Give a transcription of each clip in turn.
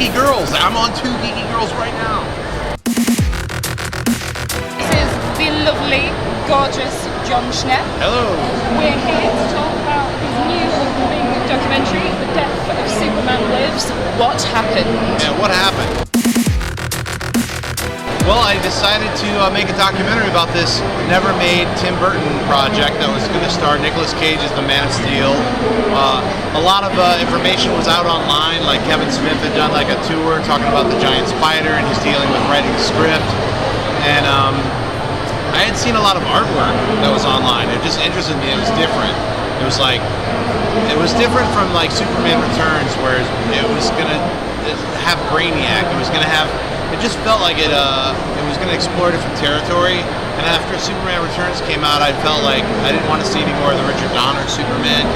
Geeky Girls. I'm on 2GeekyGirls right now. This is the lovely, gorgeous Jon Schnepp. Hello. We're here to talk about his new upcoming documentary, The Death of Superman Lives. What happened? Yeah, what happened? Well, I decided to make a documentary about this never-made Tim Burton project that was going to star Nicolas Cage as the Man of Steel. A lot of information was out online, like Kevin Smith had done like a tour talking about the giant spider, and he's dealing with writing the script. And I had seen a lot of artwork that was online. It just interested me. It was different. It was different from like Superman Returns, where it was going to have Brainiac. It was going to have. It just felt like it was going to explore different territory, and after Superman Returns came out, I felt like I didn't want to see any more of the Richard Donner Superman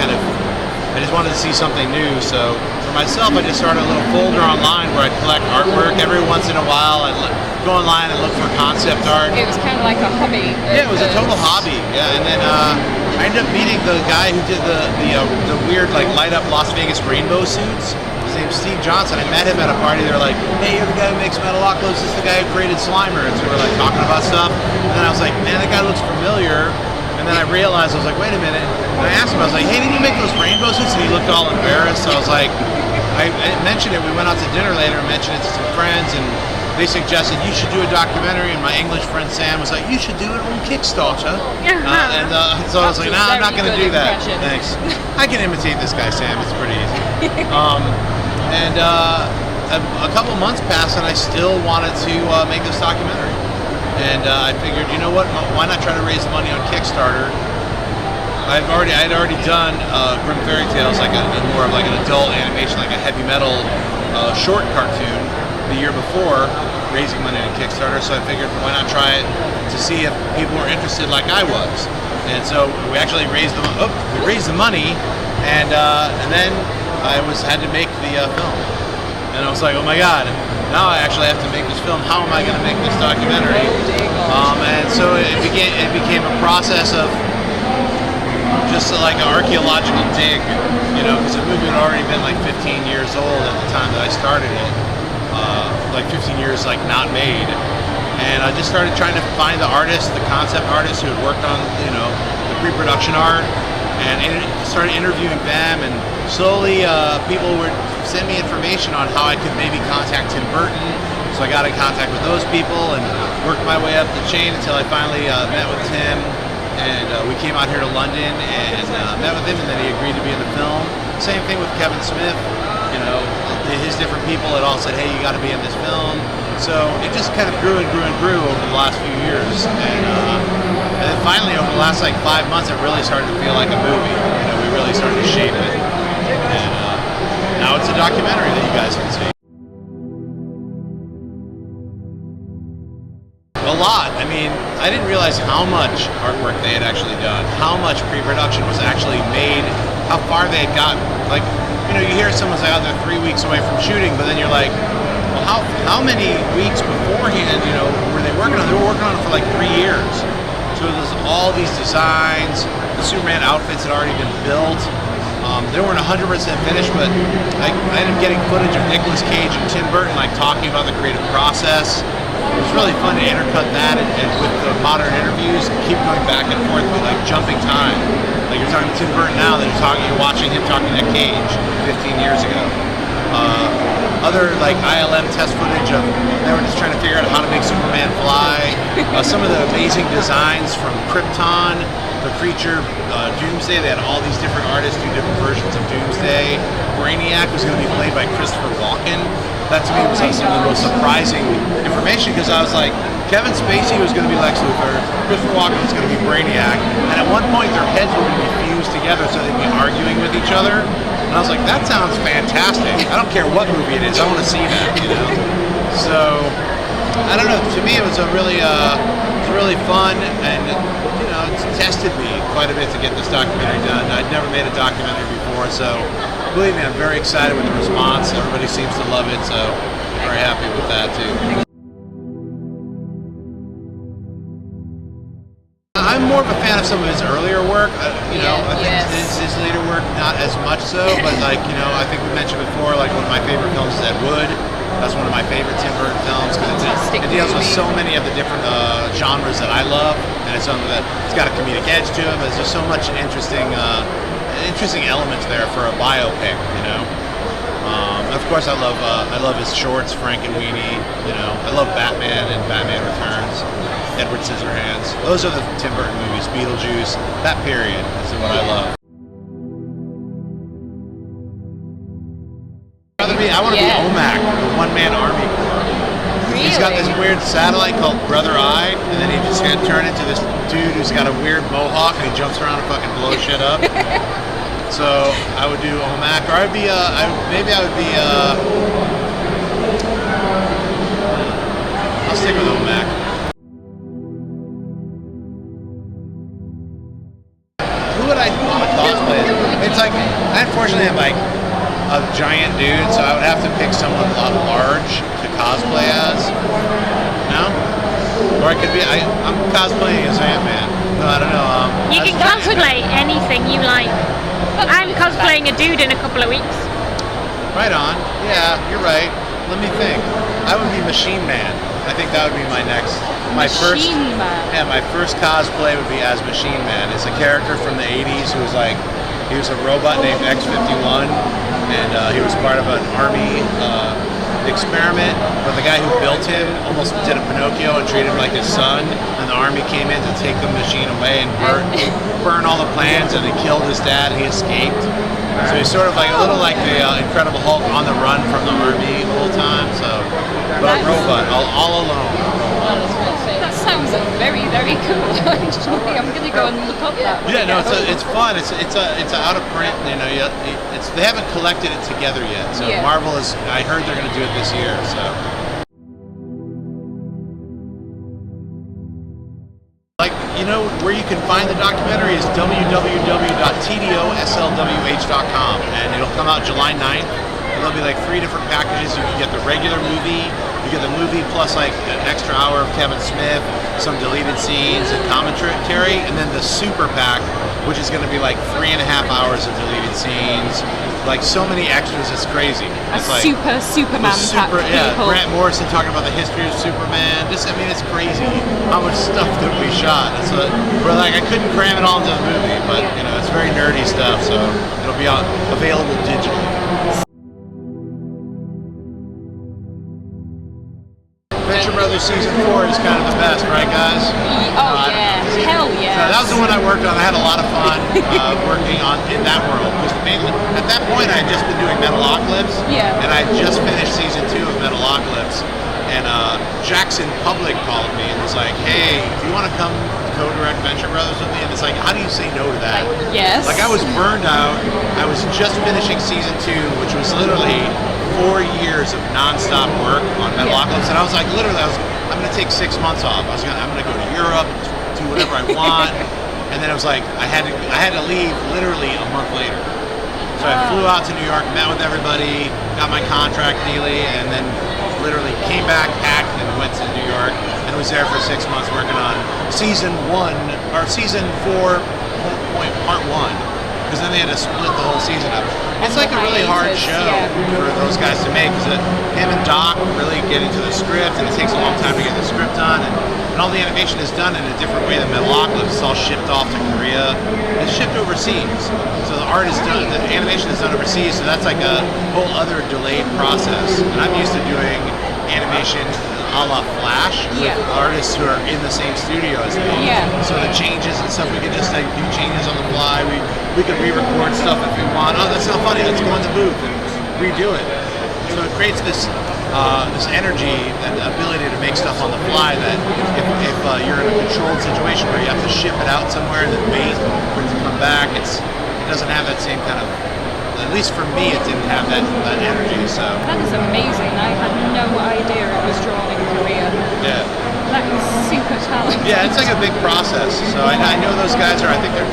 I just wanted to see something new. So for myself, I just started a little folder online where I'd collect artwork. Every once in a while, I'd go online and look for concept art. It was kind of like a hobby. Yeah, it was a total hobby. Yeah, and then I ended up meeting the guy who did the weird like light up Las Vegas rainbow suits. His name's Steve Johnson. I met him at a party. They were like, "Hey, you're the guy who makes Metalocalypse. This is the guy who created Slimer." And so we were like talking about stuff. And then I was like, "Man, that guy looks familiar." And then I realized, I was like, "Wait a minute." And I asked him, I was like, "Hey, did you make those rainbow suits?" And he looked all embarrassed. So I was like, I mentioned it. We went out to dinner later and mentioned it to some friends, and they suggested you should do a documentary. And my English friend Sam was like, "You should do it on Kickstarter." So I was like, "Nah, I'm not going to do that." Thanks. I can imitate this guy, Sam. It's pretty easy. And a couple months passed, and I still wanted to make this documentary. And I figured, you know what? Why not try to raise money on Kickstarter? I had already done Grim Fairy Tales, like more of like an adult animation, like a heavy metal short cartoon the year before, raising money on Kickstarter. So I figured, why not try it to see if people were interested like I was? And so we actually raised the money, and then I had to make the film, and I was like, oh my god, now I actually have to make this film. How am I going to make this documentary? And so it became a process of just like an archaeological dig, you know, because the movie had already been like 15 years old at the time that I started it, like 15 years like not made, and I just started trying to find the artists, the concept artists who had worked on, you know, the pre-production art, and started interviewing them, and slowly people would send me information on how I could maybe contact Tim Burton. So I got in contact with those people and worked my way up the chain until I finally met with Tim, and we came out here to London and met with him, and then he agreed to be in the film. Same thing with Kevin Smith. You know, his different people had all said, "Hey, you got to be in this film." So it just kind of grew and grew and grew over the last few years, and then finally over the last like 5 months, it really started to feel like a movie. You know, we really started to shape it, and now it's a documentary that you guys can see. A lot. I mean, I didn't realize how much artwork they had actually done, how much pre-production was actually made, how far they had gotten. Like, you know, you hear someone say, "Oh, they're 3 weeks away from shooting," but then you're like, well, how many weeks beforehand, you know, were they working on? They were working on it for like 3 years. So there's all these designs. The Superman outfits had already been built. They weren't 100% finished, but I ended up getting footage of Nicolas Cage and Tim Burton like talking about the creative process. It was really fun to intercut that and with the modern interviews, keep going back and forth with like jumping time. Like you're talking to Tim Burton now, then you're watching him talking to Cage 15 years ago. Other like ILM test footage of they were just trying to figure out how to make Superman fly. Some of the amazing designs from Krypton, the creature, Doomsday. They had all these different artists do different versions of Doomsday. Brainiac was going to be played by Christopher Walken. That to me was like some of the most surprising information, because I was like, Kevin Spacey was going to be Lex Luthor, Christopher Walken was going to be Brainiac, and at one point their heads were going to be fused together so they'd be arguing with each other. And I was like, that sounds fantastic. I don't care what movie it is, I want to see that, you know? So, I don't know, to me it was a really fun, and you know, it's tested me quite a bit to get this documentary done. I'd never made a documentary before, so believe me, I'm very excited with the response. Everybody seems to love it, so I'm very happy with that too. I'm more of a fan of some of his earlier work. You know, I think his later work not as much so, but like, you know, I think we mentioned before, like one of my favorite films is Ed Wood. That's one of my favorite Tim Burton films because Fantastic it deals with movie. so many of the different genres that I love, and it's got a comedic edge to it. There's just so much interesting elements there for a biopic, you know. Of course, I love his shorts, Frank and Weenie. You know, I love Batman and Batman Returns, Edward Scissorhands. Those are the Tim Burton movies. Beetlejuice, that period is what I love. I want to be OMAC, the one-man army corps. Really? He's got this weird satellite called Brother Eye, and then he just gonna turn into this dude who's got a weird mohawk and he jumps around and fucking blows shit up. So I would do OMAC, or I'd be I'll stick with OMAC. Who would I want to cosplay? It's like, I unfortunately am like a giant dude, so I would have to pick someone a lot large to cosplay as. No? Or I could be, I'm cosplaying as Ant-Man. No, I don't know. You can cosplay anything you like. I'm cosplaying a dude in a couple of weeks. Right on. Yeah, you're right. Let me think. I would be Machine Man. I think that would be my Man. Yeah, my first cosplay would be as Machine Man. It's a character from the 80s who was like, he was a robot named X-51, and he was part of an army experiment, but the guy who built him almost did a Pinocchio and treated him like his son, and the army came in to take the machine away and burn all the plans, and they killed his dad, and he escaped. So he's sort of like a little like the Incredible Hulk on the run from the army the whole time, but a robot, all alone. That sounds very, very cool. Actually, I'm gonna go and look up that. Yeah, no, it's fun. It's out of print. You know, they haven't collected it together yet. So Marvel is. I heard they're going to do it this year. So. Like, you know, where you can find the documentary is www.toslwh.com, and it'll come out July 9th. There'll be like 3 different packages. You can get the regular movie. You get the movie plus like an extra hour of Kevin Smith, some deleted scenes and commentary, and then the super pack, which is going to be like 3.5 hours of deleted scenes, like so many extras. It's crazy. It's like Superman pack. Yeah, Grant Morrison talking about the history of Superman. Just, I mean, it's crazy how much stuff that we shot. It's we're like, I couldn't cram it all into the movie, but you know, it's very nerdy stuff, so it'll be available digitally. Venture Brothers Season 4 is kind of the best, right, guys? Oh, yeah. Hell yeah. So that was the one I worked on. I had a lot of fun working in that world. Because mainly, at that point, I had just been doing Metalocalypse. Yeah. And I just finished Season 2 of Metalocalypse. And Jackson Public called me and was like, hey, do you want to come co-direct Venture Brothers with me? And it's like, how do you say no to that? Yes. Like, I was burned out. I was just finishing Season 2, which was literally 4 years of non-stop work on Metalocalypse, and I was like, literally, I'm going to take 6 months off. I'm going to go to Europe, do whatever I want, and then it was like, I had to leave literally a month later. So I flew out to New York, met with everybody, got my contract nearly, and then literally came back, packed, and went to New York, and was there for 6 months working on Season 4, Part 1. Because then they had to split the whole season up. It's like a really hard show for those guys to make, because him and Doc really get into the script, and it takes a long time to get the script done, and all the animation is done in a different way than Metalocalypse. It's all shipped off to Korea. It's shipped overseas. So the art is done, the animation is done overseas, so that's like a whole other delayed process. And I'm used to doing animation a la Flash with artists who are in the same studio as me. Yeah. So the changes and stuff, we could just like do changes on the fly. We could re-record stuff if we want. Oh, that's not funny. Let's go in the booth and redo it. So it creates this this energy and ability to make stuff on the fly that if you're in a controlled situation where you have to ship it out somewhere and then wait for it to come back, it doesn't have that same kind of. At least for me, it didn't have that energy. So that is amazing. I had no idea it was drawn in Korea. Yeah. That is super talented. Yeah, it's like a big process. So I know those guys are. I think they're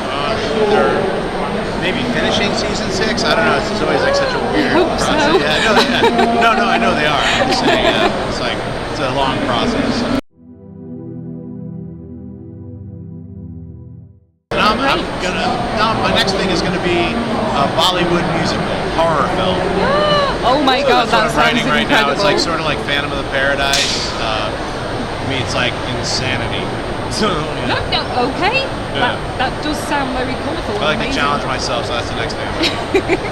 maybe finishing Season 6. I don't know. It's always like such a weird process. So. Yeah, no, I know they are. I'm just saying, it's like it's a long process. My next thing is gonna be a Bollywood musical horror film. Oh my god, That's what that I'm sounds writing right now. incredible. It's like sort of like Phantom of the Paradise meets like insanity. So No, yeah. no, okay. Yeah. That does sound very colourful. I like to amazing. challenge myself, so that's the next thing I'm doing.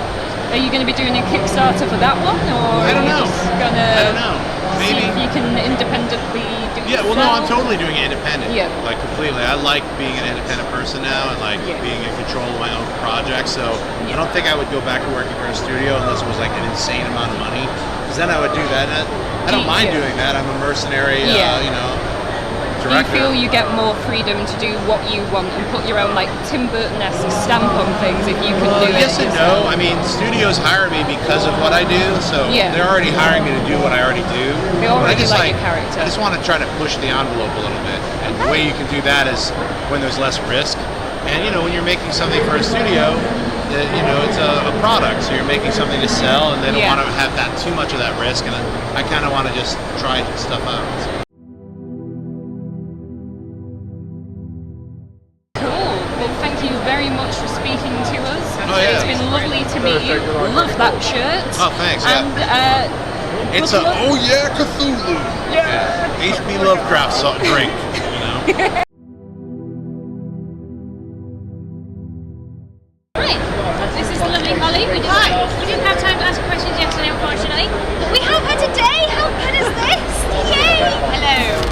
Are you going to be doing a Kickstarter for that one, or I don't are you know. just going I don't to know. see Maybe. if you can independently do it Yeah, well, no, I'm yourself? totally doing it independent. Yeah. Like, completely. I like being an independent person now and, like, Yeah. being in control of my own projects. So, I don't think I would go back to working for a studio unless it was, like, an insane amount of money. Because then I would do that. And I don't mind doing that. I'm a mercenary, you know, Do you director. feel you get more freedom to do what you want and put your own, like, Tim Burton-esque stamp on things if you can do it? Yes and no. I mean, studios hire me because of what I do, so Yeah. they're already hiring me to do what I already do. They But I already just like your character. I just want to try to push the envelope a little bit. And the way you can do that is when there's less risk. And, you know, when you're making something for a studio, you know, it's a product, so you're making something to sell, and they don't Yeah. want to have that too much of that risk. And I kind of want to just try stuff out. Cool. Well, thank you very much for speaking to us. Oh, yeah. It's been lovely to meet you. Love that shirt. Oh, thanks. Yeah. And It's good a luck. yeah Cthulhu. Yeah. H.P. Lovecraft drink. You know. Right, this is the lovely Holly. We didn't have time to ask questions yesterday, unfortunately. But we have her today. How good is this? Yay! Hello.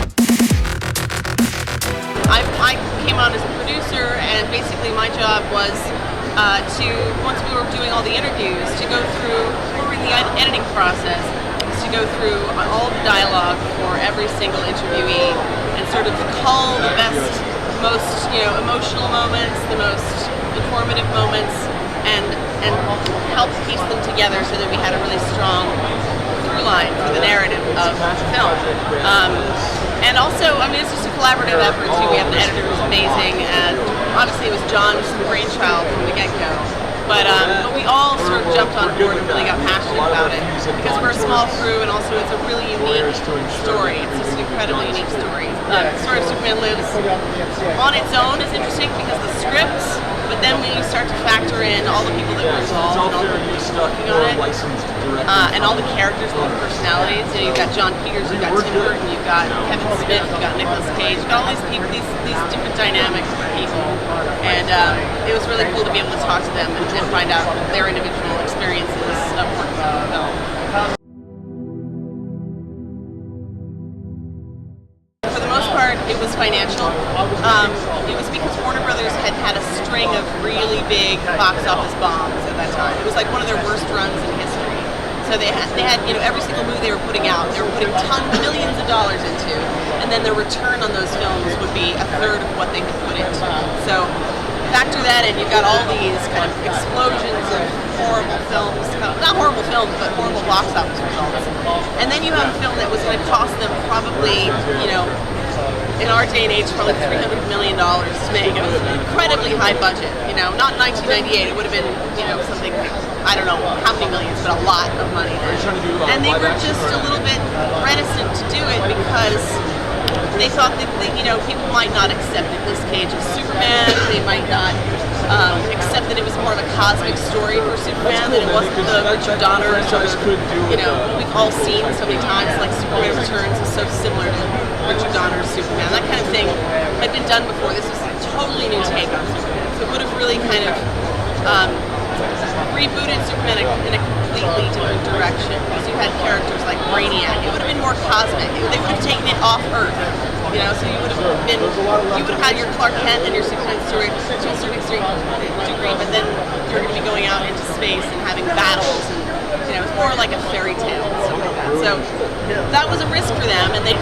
I came on as a producer, and basically my job was to, once we were doing all the interviews, to go through, during the editing process, is to go through all the dialogue for every single interviewee and sort of cull the best, most, you know, emotional moments, the most informative moments, and help piece them together so that we had a really strong through line for the narrative of the film. And also, I mean, it's just a collaborative effort too. We have an editor who's amazing, and obviously it was John's brainchild from the get-go. But we all sort of jumped on board and really got passionate about it because we're a small crew, and also it's a really unique story. It's just an incredibly unique story. The story of Superman Lives on its own is interesting because the scripts, but then when you start to factor in all the people that were involved and all the people working on it, and all the characters and the personalities, you know, you've got John Peters, you've got Tim Burton, you've got Kevin Smith, you've got Nicolas Cage, you've got all these people, these different dynamic people, and it was really cool to be able to talk to them and find out their individual experiences of working on the film. For the most part, it was financial. It was because Warner Brothers had had a string of really big box office bombs at that time. It was like one of their worst runs in history. So they had, you know, every single movie they were putting out, they were putting millions of dollars into, and then their return on those films would be a third of what they had put into. So factor that in, you've got all these kind of explosions of horrible films, not horrible films, but horrible box office results. And then you have a film that was going to cost them probably, you know, in our day and age, probably $300 million to make. It was an incredibly high budget, you know, not 1998, it would have been, you know, something, I don't know how many millions, but a lot of money. And they were just a little bit reticent to do it because they thought that, you know, people might not accept Nicolas Cage as Superman, they might not accept that it was more of a cosmic story for Superman, that it wasn't the Richard Donner sort of, you know, we've all seen so many times, like Superman Returns is so similar to Richard Donner's Superman. That kind of thing had been done before. This was a totally new take on Superman. So it would have really kind of rebooted Superman in a completely different direction. Because you had characters like Brainiac. It would have been more cosmic. They would have taken it off Earth. You know, so you would have had your Clark Kent and your Superman story to a certain degree, but then you're going to be going out into space and having battles, and you know, it's more like a fairy tale and stuff like that. So that was a risk for them, and they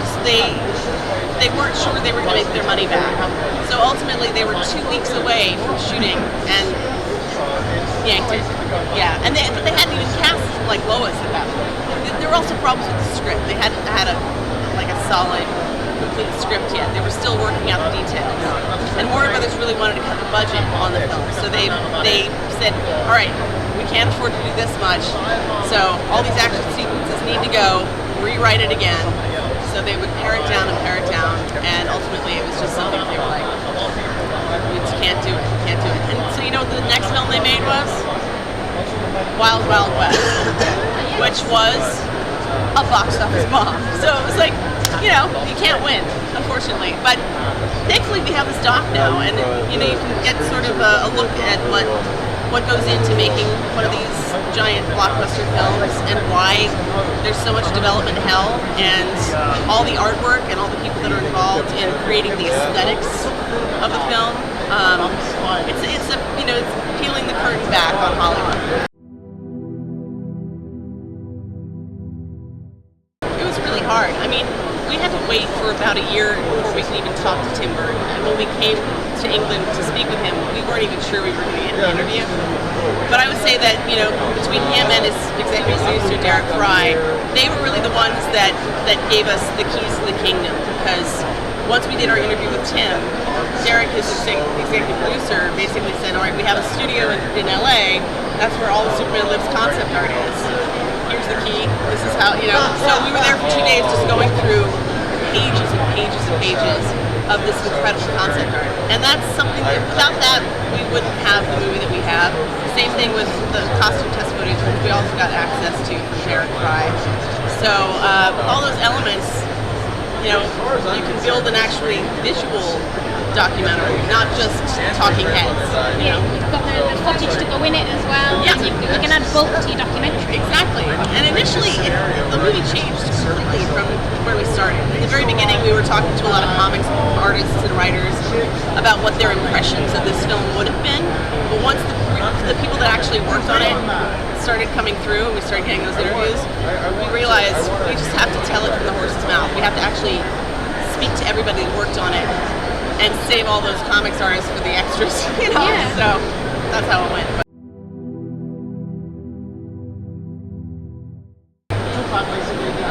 weren't sure they were going to make their money back. So ultimately, they were 2 weeks away from shooting and yanked it. Yeah, and they hadn't even cast like Lois at that point. There were also problems with the script. They hadn't had a solid, complete script yet. They were still working out the details. And Warner Brothers really wanted to cut the budget on the film, so they said, all right, we can't afford to do this much, so all these action sequences need to go, rewrite it again. So they would pare it down, and ultimately it was just something they were like, we just can't do it. And so you know what the next film they made was? Wild Wild West. which was a box office bomb. So it was like, you know, you can't win, unfortunately. But thankfully we have this doc now, and you know, you can get sort of a look at what goes into making one of these giant blockbuster films and why there's so much development hell, and all the artwork and all the people that are involved in creating the aesthetics of the film. It's peeling the curtain back on Hollywood. It was really hard. I mean, we had to wait for about a year before we could even talk to Tim Burton. And when we came to England to speak with him, we weren't even sure we were going to get the interview. But I would say that, you know, between him and his executive producer, Derek Fry, they were really the ones that gave us the keys to the kingdom. Because once we did our interview with Tim, Derek, his executive producer, basically said, all right, we have a studio in LA. That's where all the Superman Lives concept art is. Here's the key. This is how, you know. So we were there for 2 days just going through pages and pages and pages of this incredible concept art. And that's something that, without that, we wouldn't have the movie that we have. Same thing with the costume test footage, which we also got access to from Derek Fry. So all those elements, you know, you can build an actually visual documentary, not just talking heads. You know? You've got the footage to go in it as well. Yeah. You can add bulk to your documentary. Exactly. And initially, the movie changed completely from where we started. In the very beginning, we were talking to a lot of comics artists and writers about what their impressions of this film would have been. But once the people that actually worked on it started coming through and we started getting those interviews, we realized we just have to tell it from the horse's mouth. We have to actually speak to everybody that worked on it and save all those comics artists for the extras, you know? Yeah. So that's how it went.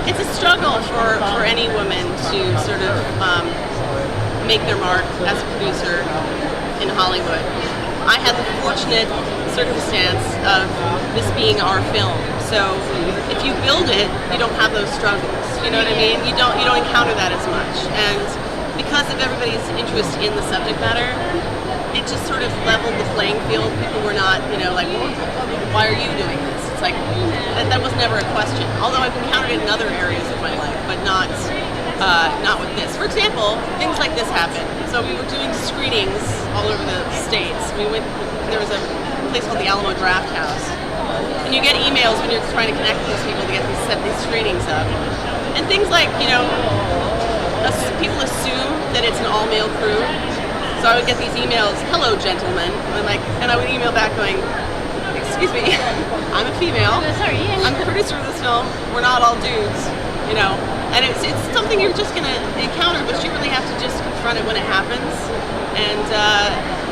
It's a struggle for any woman to sort of make their mark as a producer in Hollywood. I had the fortunate circumstance of this being our film. So if you build it, you don't have those struggles. You know what I mean? You don't encounter that as much. And because of everybody's interest in the subject matter, it just sort of leveled the playing field. People were not, you know, like, well, why are you doing this? It's like, that was never a question. Although I've encountered it in other areas of my life, but not with this. For example, things like this happen. So we were doing screenings all over the States. There was a place called the Alamo Draft House. And you get emails when you're trying to connect with these people to get set these screenings up. And things like, you know, people assume that it's an all-male crew. So I would get these emails, hello gentlemen, and I would email back going, excuse me, I'm a female. Sorry, yeah. I'm the producer of this film. We're not all dudes, you know. And it's something you're just gonna encounter, but you really have to just confront it when it happens, and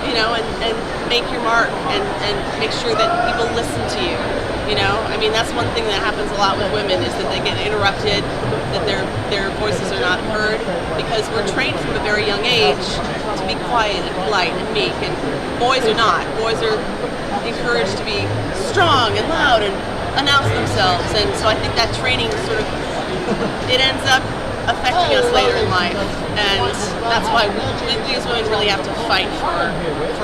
you know, and make your mark, and make sure that people listen to you. You know, I mean, that's one thing that happens a lot with women, is that they get interrupted, that their voices are not heard, because we're trained from a very young age to be quiet and polite and meek, and boys are not. Boys are encouraged to be strong and loud and announce themselves, and so I think that training sort of, it ends up affecting us later in life, and that's why we as women really have to fight for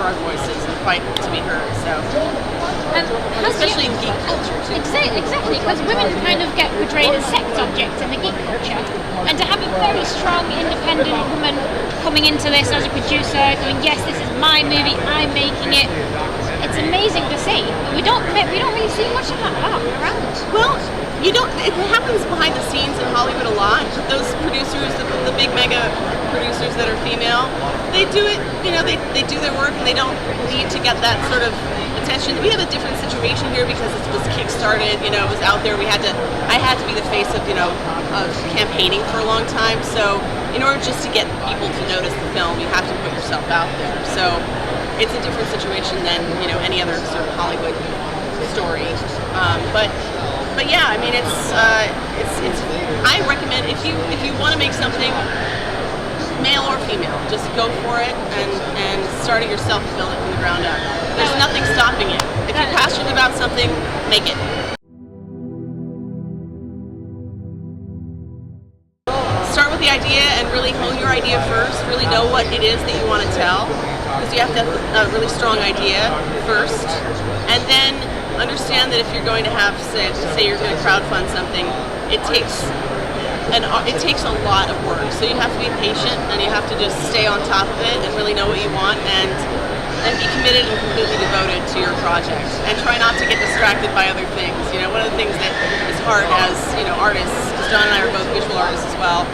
our voices and fight to be heard. So. Especially in geek culture too. Exactly, because women kind of get portrayed as sex objects in the geek culture, and to have a very strong, independent woman coming into this as a producer, going, yes, this is my movie, I'm making it. It's amazing to see. But we don't really see much of that around. Well, you don't. It happens behind the scenes in Hollywood a lot. Those producers, the big mega producers that are female, they do it. You know, they do their work, and they don't need to get that sort of attention. We have a different situation here because it was kickstarted. You know, it was out there. I had to be the face of, you know, of campaigning for a long time. So in order just to get people to notice the film, you have to put yourself out there. So it's a different situation than, you know, any other sort of Hollywood story. But yeah, I mean, it's. I recommend if you want to make something, male or female, just go for it and start it yourself and build it from the ground up. There's nothing stopping it. If you're passionate about something, make it. Start with the idea and really hone your idea first. Really know what it is that you want to tell, because you have to have a really strong idea first, and then understand that if you're going to have, say you're going to crowdfund something, it takes a lot of work. So you have to be patient and you have to just stay on top of it and really know what you want and be committed and completely devoted to your project. And try not to get distracted by other things. You know, one of the things that is hard as, you know, artists, because John and I are both visual artists as well,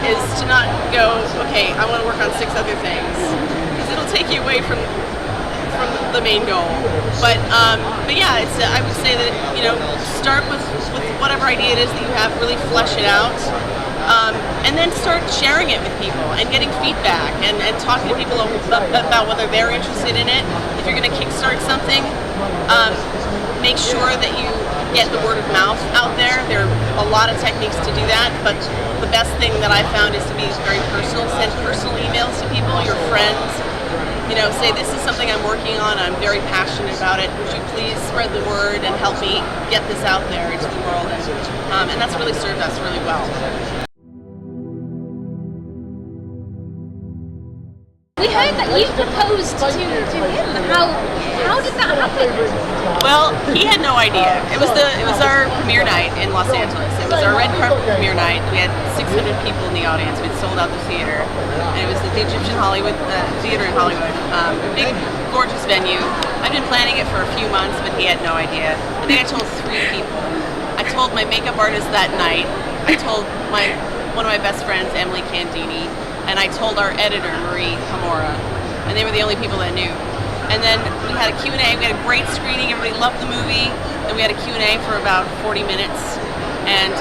is to not go, okay, I want to work on 6 other things. Because it'll take you away from the main goal. But yeah, I would say that, you know, start with whatever idea it is that you have, really flesh it out, and then start sharing it with people and getting feedback and talking to people about whether they're interested in it. If you're going to kickstart something, make sure that you get the word of mouth out there. There are a lot of techniques to do that, but the best thing that I found is to be very personal. Send personal emails to people, your friends. You know, say, this is something I'm working on, I'm very passionate about it, would you please spread the word and help me get this out there into the world, and that's really served us really well. We heard that you proposed to him. How did that happen? Well, he had no idea. It was our premiere night in Los Angeles. It was our red carpet premiere night. We had 600 people in the audience. We'd sold out the theater, and it was the Egyptian Hollywood Theater in Hollywood. Big, gorgeous venue. I've been planning it for a few months, but he had no idea. I think I told 3 people. I told my makeup artist that night. I told one of my best friends, Emily Candini, and I told our editor, Marie Hamora, and they were the only people that knew. And then we had a Q&A, we had a great screening, everybody loved the movie, and we had a Q&A for about 40 minutes. And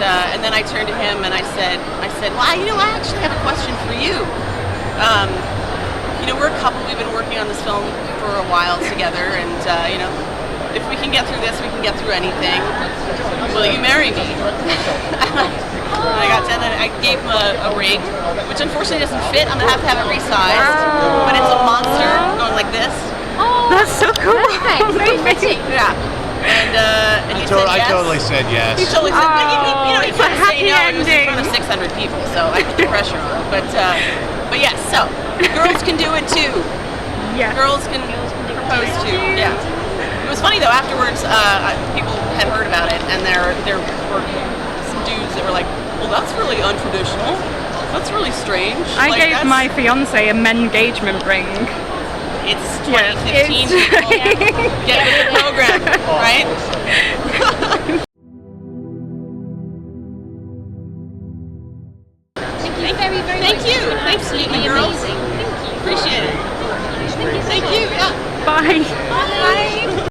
then I turned to him and I said, well, I actually have a question for you. You know, we're a couple, we've been working on this film for a while together, and you know, if we can get through this, we can get through anything. Will you marry me? And I got done and I gave him a rig, which unfortunately doesn't fit. I'm gonna have to have it resized, but it's a monster going like this. Oh, that's so cool. Perfect. Very fitting. Yeah. And he said yes. I totally said yes. He totally said, you know, he it's a couldn't say happy no. He was in ending. front of 600 people, so I put the pressure on. But yes, so girls can do it too. Yeah. Girls can propose too. Yeah. It was funny though. Afterwards, people had heard about it, and there were some dudes that were like, "Well, that's really untraditional. That's really strange." I like, gave my fiance a men-engagement ring. It's Yeah, 2015. it's- Get with the program, right? Thank you very, very Thank much. you. It's been Thanks, absolutely Geeky Girls. amazing. Thank you. Appreciate it. Thank you. Yeah. Bye. Bye.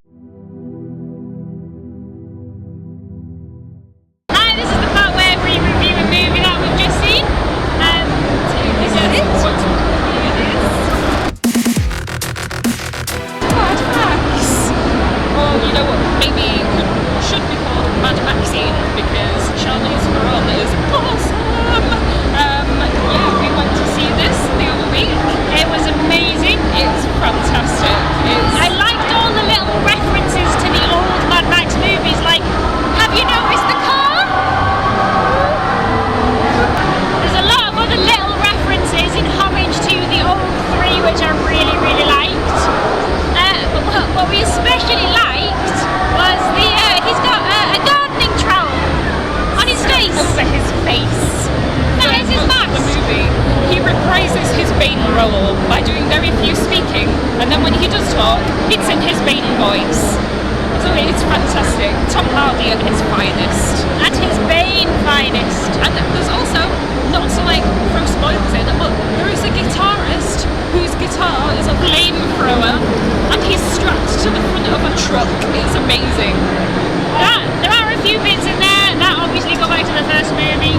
Hi, this is the part where we review a movie that we've just seen. Is that it? Mad Max. Or you know what? Maybe it should be called Mad Maxine because Charlize Theron is awesome. Yeah, we went to see this the other week. It was amazing. It's fantastic. I liked all the little references to the old Mad Max movies, like, have you noticed the car? There's a lot of other little references in homage to the old 3, which I really, really liked. But what we especially liked was he's got a gardening trowel on his face. Over his face. That is his mask. The movie, he reprises his Bane role by doing very few speaking, and then when he does talk, it's in his Bane voice. So it's fantastic. Tom Hardy at his finest. At his Bane finest. And there's also, not to like throw spoilers in, but there is a guitarist whose guitar is a flamethrower, and he's strapped to the front of a truck. It's amazing. There are a few bits in there that obviously go back to the first movie.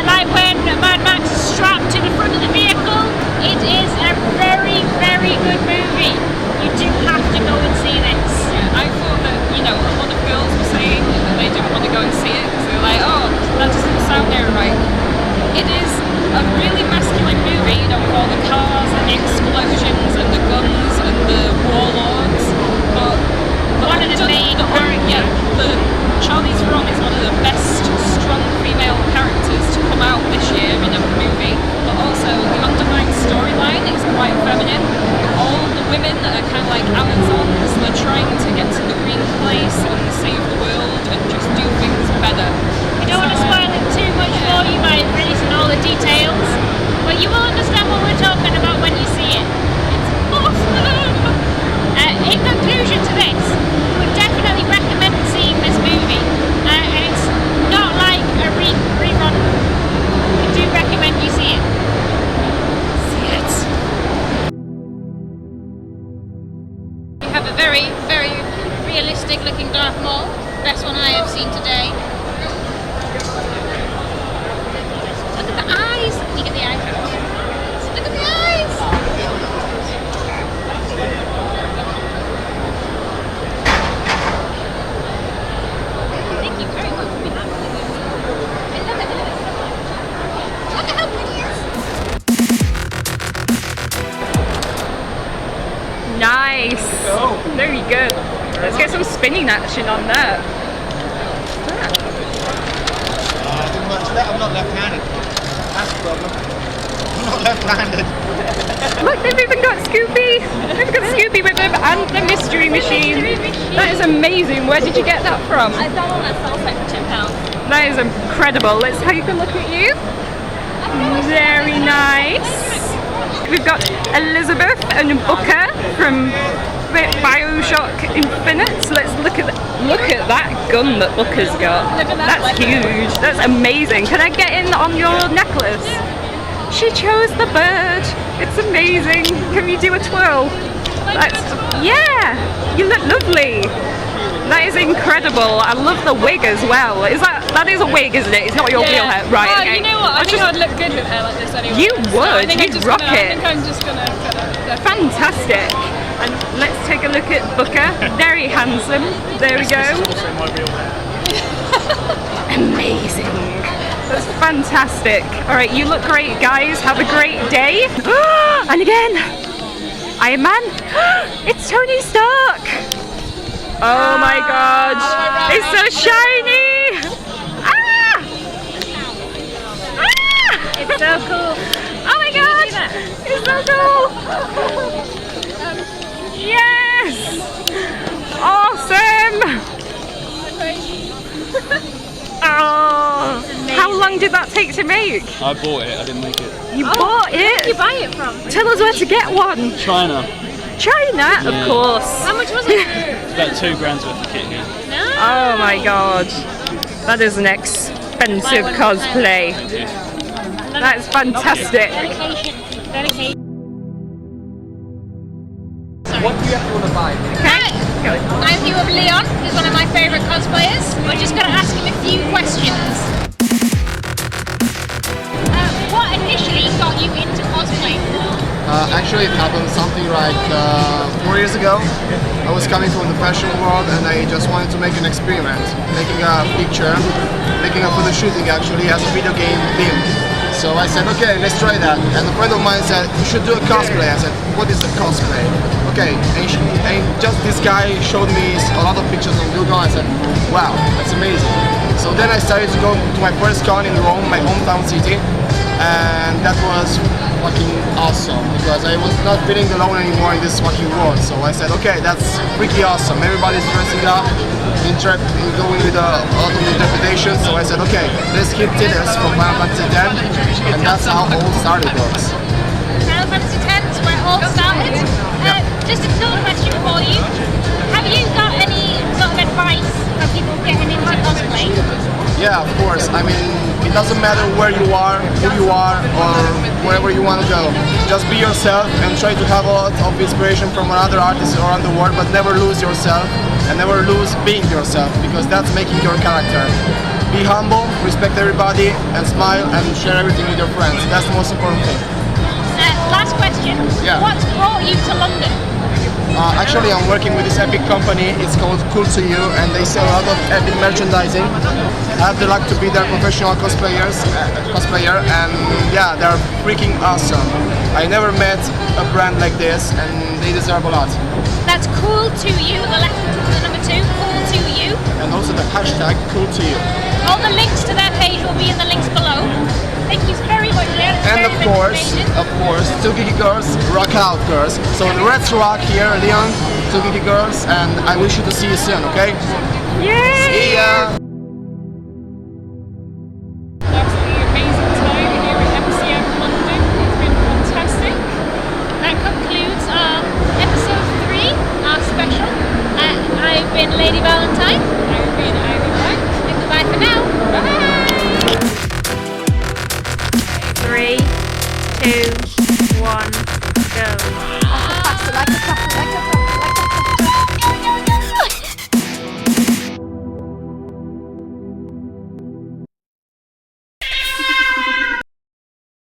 Like when Mad Max is strapped to the front of the vehicle. It is a very, very good movie. You do have to go and see this. Yeah, I thought that, you know, a lot of girls were saying that they didn't want to go and see it because they were like, oh, that doesn't sound very right. It is a really masculine movie, you know, with all the cars and the explosions and the guns and the warlords. But One of the main the Charlize Theron is one of the best strong female characters to come out this year in a movie. But also the underlying storyline is quite feminine. All the women that are kind of like Amazons, they're trying to get to the green place and very good. Let's get some spinning action on that. I'm not left-handed. That's the problem. I'm not left-handed. Look, they've even got Scoopy. They've got Scoopy with them and the mystery machine. That is amazing. Where did you get that from? I found on that sale site for £10. That is incredible. Let's take a look at you. Very nice. We've got Elizabeth and Booker from Bioshock Infinite. So let's look at that gun that Booker's got. Look at that. That's huge. That's amazing. Can I get in on your necklace? She chose the bird. It's amazing. Can you do a twirl? Yeah. You look lovely. That is incredible. I love the wig as well. That is a wig, isn't it? It's not your real hair, right? Oh, Okay. you know what? I think I'd look good with hair like this anyway. You would. I think You'd rock I it. think I'm just gonna Fantastic. And let's take a look at Booker. Very handsome. There we go. Also my real hair. Amazing. That's fantastic. All right, you look great, guys. Have a great day. And again, Iron Man. It's Tony Stark. Oh my God. It's so shiny. Ah! Ah! It's so cool. Oh my God. It's so cool. Yes. Awesome. Oh, how long did that take to make? I bought it, I didn't make it. You bought Where did you it? buy it from? Tell us where to get one. China. China, of Yeah. course. How much was it? It's about £2 worth of kit here. No. Oh my God, that is an expensive cosplay. That's fantastic. Dedication. What do you want to buy? Hi, I'm here with Leon, who's one of my favourite cosplayers. We're just going to ask him a few questions. What initially got you into cosplay? Actually, it happened something like 4 years ago. I was coming from the fashion world and I just wanted to make an experiment, making a picture, making a photo shooting actually as a video game theme. So I said, okay, let's try that. And a friend of mine said, you should do a cosplay. I said, what is a cosplay? Okay, and just this guy showed me a lot of pictures on Google. I said, wow, that's amazing. So then I started to go to my first con in Rome, my hometown city. And that was fucking awesome because I was not feeling alone anymore in this fucking world. So I said, okay, that's freaky awesome. Everybody's dressing up, going with a lot of interpretations. So I said, okay, let's hit Titters from Final Fantasy X, and that's how all started works. Final Fantasy X is where it all started. Just another question for you. Have you got any sort of advice for people getting into cosplay? Yeah, of course. I mean, it doesn't matter where you are, who you are, or wherever you want to go. Just be yourself and try to have a lot of inspiration from another artist around the world, but never lose yourself and never lose being yourself because that's making your character. Be humble, respect everybody, and smile and share everything with your friends. That's the most important thing. Last question. Yeah. What's brought you to London? Actually, I'm working with this epic company. It's called Cool2U, and they sell a lot of epic merchandising. I have the luck to be their professional cosplayer, and yeah, they're freaking awesome. I never met a brand like this, and they deserve a lot. That's Cool2U, the letter the number 2, Cool2U. And also the hashtag Cool2U. All the links to their page will be in the links below. Thank you very much, Leon. And of course, 2GeekyGirls, rock out, girls. So let's rock here, Leon, 2GeekyGirls, and I wish you to see you soon, okay? Yay! See ya! Absolutely amazing time here at MCM London. It's been fantastic. That concludes our episode 3, our special. I've been Lady Valentine.